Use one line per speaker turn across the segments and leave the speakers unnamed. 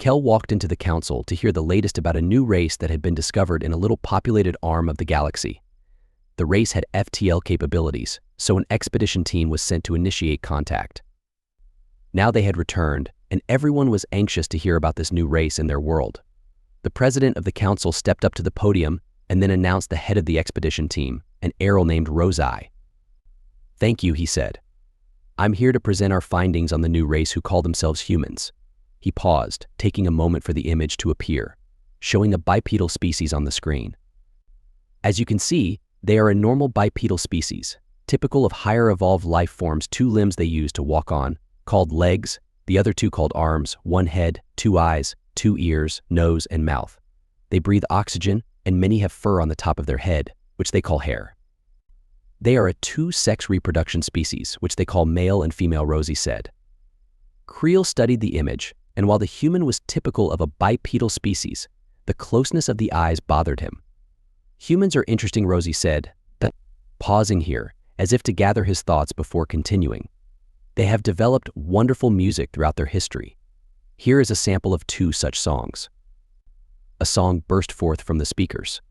Kel walked into the council to hear the latest about a new race that had been discovered in a little populated arm of the galaxy. The race had FTL capabilities, so an expedition team was sent to initiate contact. Now they had returned, and everyone was anxious to hear about this new race in their world. The president of the council stepped up to the podium and then announced the head of the expedition team, an Errol named Rosai. "Thank you," he said. "I'm here to present our findings on the new race who call themselves humans." He paused, taking a moment for the image to appear, showing a bipedal species on the screen. As you can see, they are a normal bipedal species, typical of higher evolved life forms. 2 limbs they use to walk on, called legs, the other 2 called arms, 1 head, 2 eyes, 2 ears, nose, and mouth. They breathe oxygen, and many have fur on the top of their head, which they call hair. They are a 2-sex reproduction species, which they call male and female, Rosie said. Creel studied the image, and while the human was typical of a bipedal species, the closeness of the eyes bothered him. "Humans are interesting," Rosie said, pausing here, as if to gather his thoughts before continuing. "They have developed wonderful music throughout their history. Here is a sample of 2 such songs." A song burst forth from the speakers.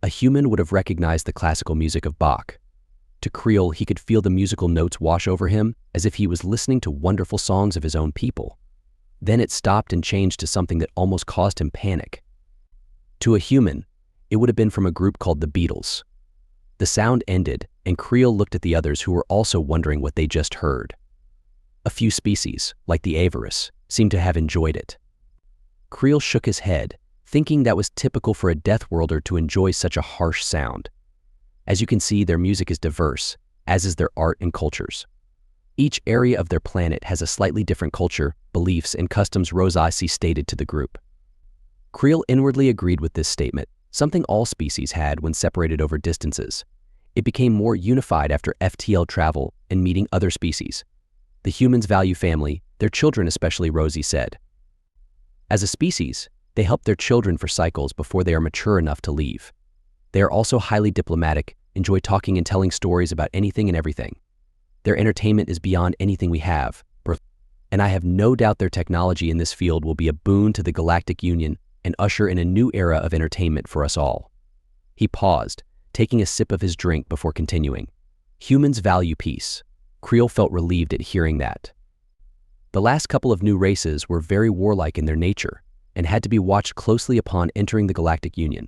A human would have recognized the classical music of Bach. To Creel, he could feel the musical notes wash over him as if he was listening to wonderful songs of his own people. Then it stopped and changed to something that almost caused him panic. To a human, it would have been from a group called the Beatles. The sound ended, and Creel looked at the others who were also wondering what they just heard. A few species, like the Avarus, seemed to have enjoyed it. Creel shook his head, thinking that was typical for a Death Worlder to enjoy such a harsh sound. As you can see, their music is diverse, as is their art and cultures. Each area of their planet has a slightly different culture, beliefs, and customs, Rosai stated to the group. Creel inwardly agreed with this statement, something all species had when separated over distances. It became more unified after FTL travel and meeting other species. The humans value family, their children especially, Rosie said. As a species, they help their children for cycles before they are mature enough to leave. They are also highly diplomatic, enjoy talking and telling stories about anything and everything. Their entertainment is beyond anything we have, and I have no doubt their technology in this field will be a boon to the Galactic Union and usher in a new era of entertainment for us all. He paused, taking a sip of his drink before continuing. Humans value peace. Creel felt relieved at hearing that. The last couple of new races were very warlike in their nature and had to be watched closely upon entering the Galactic Union.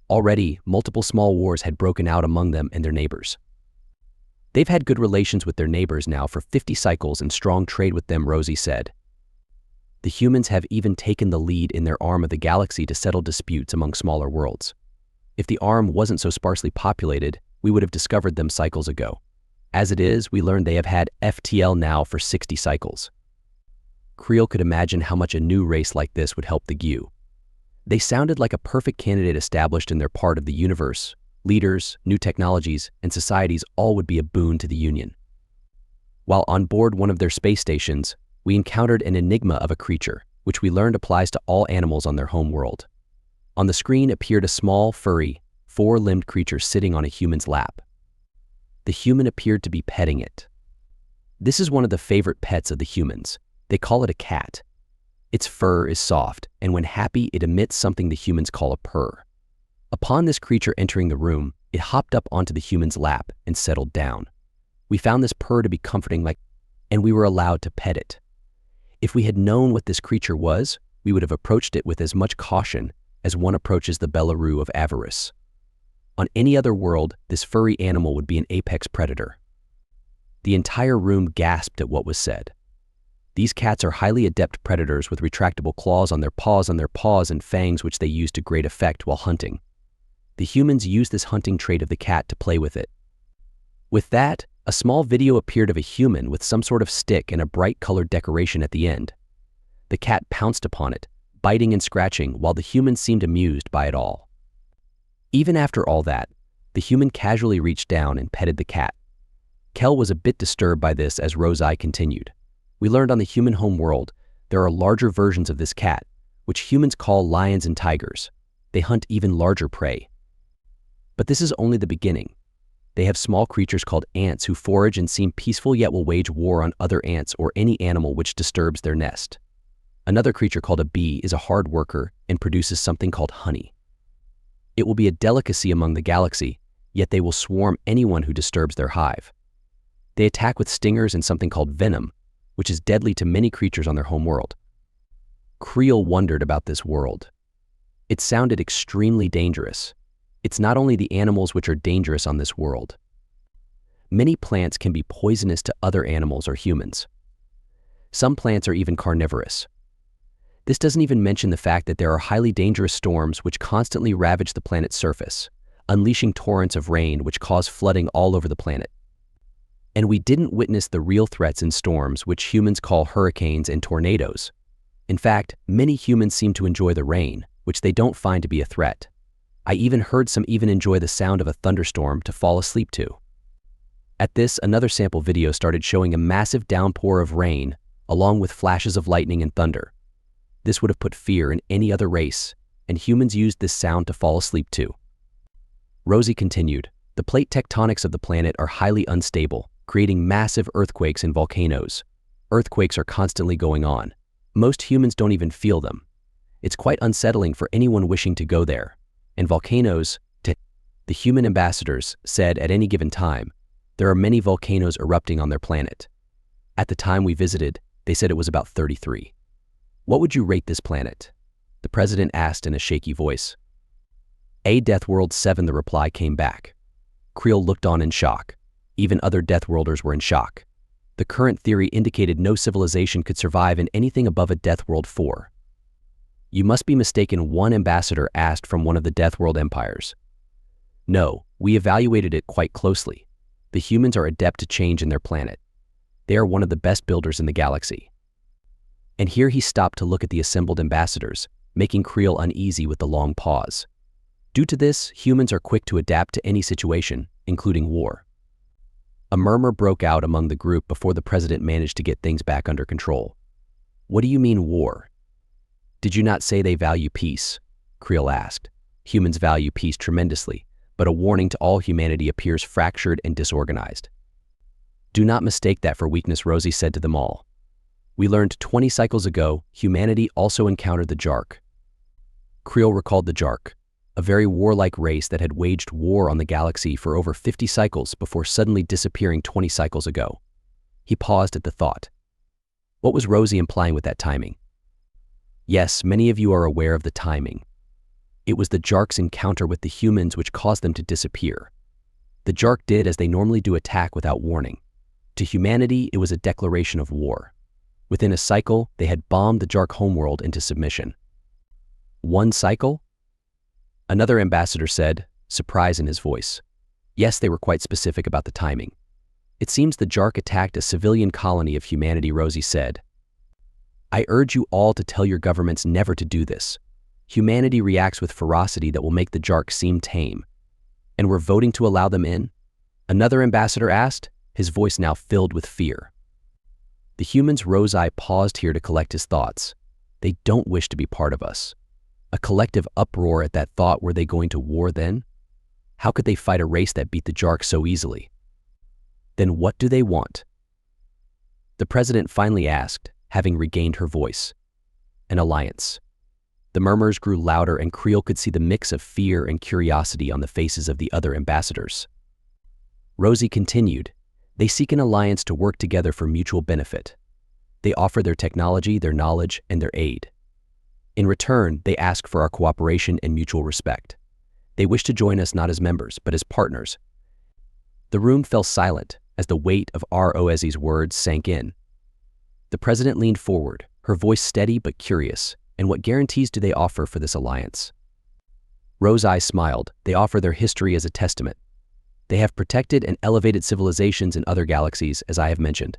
Already, multiple small wars had broken out among them and their neighbors. They've had good relations with their neighbors now for 50 cycles and strong trade with them, Rosie said. The humans have even taken the lead in their arm of the galaxy to settle disputes among smaller worlds. If the arm wasn't so sparsely populated, we would have discovered them cycles ago. As it is, we learned they have had FTL now for 60 cycles. Creel could imagine how much a new race like this would help the GU. They sounded like a perfect candidate established in their part of the universe. Leaders, new technologies, and societies all would be a boon to the Union. While on board one of their space stations, we encountered an enigma of a creature, which we learned applies to all animals on their home world. On the screen appeared a small, furry, 4-limbed creature sitting on a human's lap. The human appeared to be petting it. This is one of the favorite pets of the humans. They call it a cat. Its fur is soft, and when happy, it emits something the humans call a purr. Upon this creature entering the room, it hopped up onto the human's lap and settled down. We found this purr to be comforting, and we were allowed to pet it. If we had known what this creature was, we would have approached it with as much caution as one approaches the Bellaroo of avarice. On any other world, this furry animal would be an apex predator. The entire room gasped at what was said. These cats are highly adept predators with retractable claws on their paws and fangs, which they use to great effect while hunting. The humans use this hunting trait of the cat to play with it. With that, a small video appeared of a human with some sort of stick and a bright colored decoration at the end. The cat pounced upon it, biting and scratching, while the human seemed amused by it all. Even after all that, the human casually reached down and petted the cat. Kel was a bit disturbed by this as Rosai continued. We learned on the human home world, there are larger versions of this cat, which humans call lions and tigers. They hunt even larger prey. But this is only the beginning. They have small creatures called ants who forage and seem peaceful yet will wage war on other ants or any animal which disturbs their nest. Another creature called a bee is a hard worker and produces something called honey. It will be a delicacy among the galaxy, yet they will swarm anyone who disturbs their hive. They attack with stingers and something called venom, which is deadly to many creatures on their home world. Creel wondered about this world. It sounded extremely dangerous. It's not only the animals which are dangerous on this world. Many plants can be poisonous to other animals or humans. Some plants are even carnivorous. This doesn't even mention the fact that there are highly dangerous storms which constantly ravage the planet's surface, unleashing torrents of rain which cause flooding all over the planet. And we didn't witness the real threats in storms which humans call hurricanes and tornadoes. In fact, many humans seem to enjoy the rain, which they don't find to be a threat. I even heard some even enjoy the sound of a thunderstorm to fall asleep to. At this, another sample video started showing a massive downpour of rain, along with flashes of lightning and thunder. This would have put fear in any other race, and humans used this sound to fall asleep to. Rosie continued, the plate tectonics of the planet are highly unstable, creating massive earthquakes and volcanoes. Earthquakes are constantly going on. Most humans don't even feel them. It's quite unsettling for anyone wishing to go there. And volcanoes, the human ambassadors said at any given time, there are many volcanoes erupting on their planet. At the time we visited, they said it was about 33. What would you rate this planet? The president asked in a shaky voice. A Death World 7, the reply came back. Creel looked on in shock. Even other Death Worlders were in shock. The current theory indicated no civilization could survive in anything above a Death World 4. You must be mistaken, one ambassador asked from one of the Death World empires. No, we evaluated it quite closely. The humans are adept to change in their planet. They are one of the best builders in the galaxy. And here he stopped to look at the assembled ambassadors, making Creel uneasy with the long pause. Due to this, humans are quick to adapt to any situation, including war. A murmur broke out among the group before the president managed to get things back under control. What do you mean war? Did you not say they value peace? Creel asked. Humans value peace tremendously, but a warning to all humanity appears fractured and disorganized. Do not mistake that for weakness, Rosie said to them all. We learned 20 cycles ago, humanity also encountered the Jark. Creel recalled the Jark, a very warlike race that had waged war on the galaxy for over 50 cycles before suddenly disappearing 20 cycles ago. He paused at the thought. What was Rosie implying with that timing? Yes, many of you are aware of the timing. It was the Jark's encounter with the humans which caused them to disappear. The Jark did as they normally do, attack without warning. To humanity, it was a declaration of war. Within a cycle, they had bombed the Jark homeworld into submission. One cycle? Another ambassador said, surprise in his voice. Yes, they were quite specific about the timing. It seems the Jark attacked a civilian colony of humanity, Rosie said. I urge you all to tell your governments never to do this. Humanity reacts with ferocity that will make the Jark seem tame. And we're voting to allow them in? Another ambassador asked, his voice now filled with fear. The humans' Rose-Eye paused here to collect his thoughts. They don't wish to be part of us. A collective uproar at that thought. Were they going to war then? How could they fight a race that beat the Jark so easily? Then what do they want? The president finally asked, having regained her voice. An alliance. The murmurs grew louder and Creel could see the mix of fear and curiosity on the faces of the other ambassadors. Rosie continued, they seek an alliance to work together for mutual benefit. They offer their technology, their knowledge, and their aid. In return, they ask for our cooperation and mutual respect. They wish to join us not as members, but as partners. The room fell silent as the weight of Rose's words sank in. The president leaned forward, her voice steady but curious. And what guarantees do they offer for this alliance? Rose-Eye smiled. They offer their history as a testament. They have protected and elevated civilizations in other galaxies, as I have mentioned.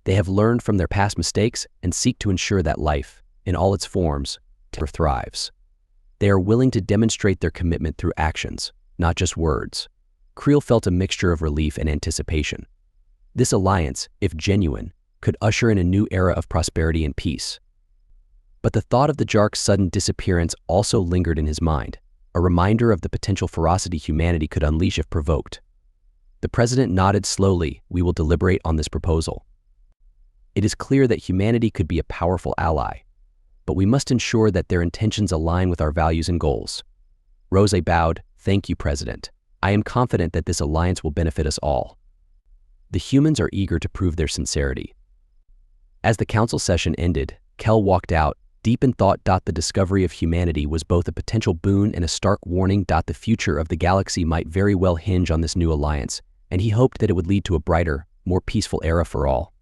They have learned from their past mistakes and seek to ensure that life, in all its forms, thrives. They are willing to demonstrate their commitment through actions, not just words. Creel felt a mixture of relief and anticipation. This alliance, if genuine, could usher in a new era of prosperity and peace. But the thought of the Jark's sudden disappearance also lingered in his mind, a reminder of the potential ferocity humanity could unleash if provoked. The president nodded slowly. We will deliberate on this proposal. It is clear that humanity could be a powerful ally. but we must ensure that their intentions align with our values and goals." Rose bowed. "Thank you, President. I am confident that this alliance will benefit us all." The humans are eager to prove their sincerity. As the council session ended, Kel walked out, deep in thought. The discovery of humanity was both a potential boon and a stark warning. The future of the galaxy might very well hinge on this new alliance, and he hoped that it would lead to a brighter, more peaceful era for all.